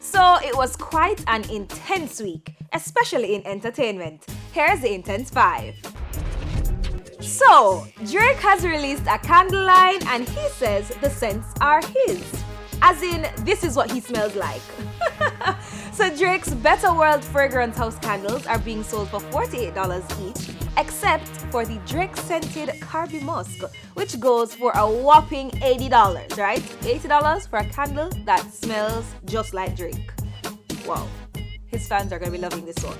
So it was quite an intense week, especially in entertainment. Here's the Intense 5. So, Drake has released a candle line and he says the scents are his. As in, this is what he smells like. So Drake's Better World Fragrance House candles are being sold for $48 each, except for the Drake-scented Carby Musk, which goes for a whopping $80, right? $80 for a candle that smells just like Drake. Wow, his fans are going to be loving this one.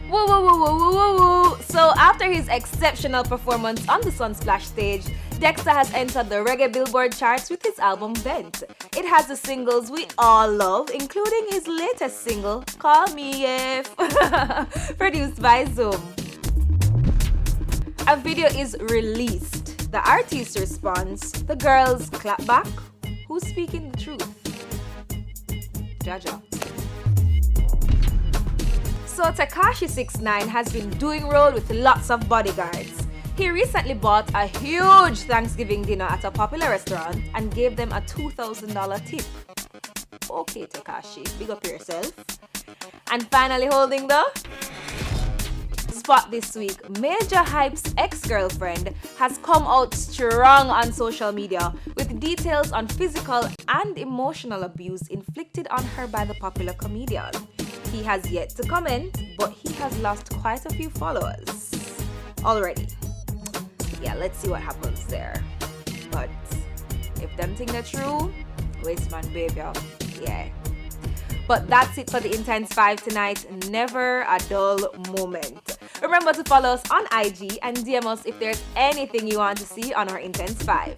Woo woo woo woo woo woo woo! So after his exceptional performance on the Sunsplash stage, Dexter has entered the reggae Billboard charts with his album Vent. It has the singles we all love, including his latest single, Call Me If, produced by Zoom. A video is released. The artist responds, the girls clap back. Who's speaking the truth? Jaja. So Takashi 69 has been doing road with lots of bodyguards. He recently bought a huge Thanksgiving dinner at a popular restaurant and gave them a $2,000 tip. Okay, Takashi, big up yourself. And finally holding the spot this week, Major Hype's ex-girlfriend has come out strong on social media with details on physical and emotional abuse inflicted on her by the popular comedian. He has yet to comment, but he has lost quite a few followers already. Yeah, let's see what happens there. But if them thing are true, waste man baby, yeah. But that's it for the Intense 5 tonight. Never a dull moment. Remember to follow us on IG and DM us if there's anything you want to see on our Intense 5.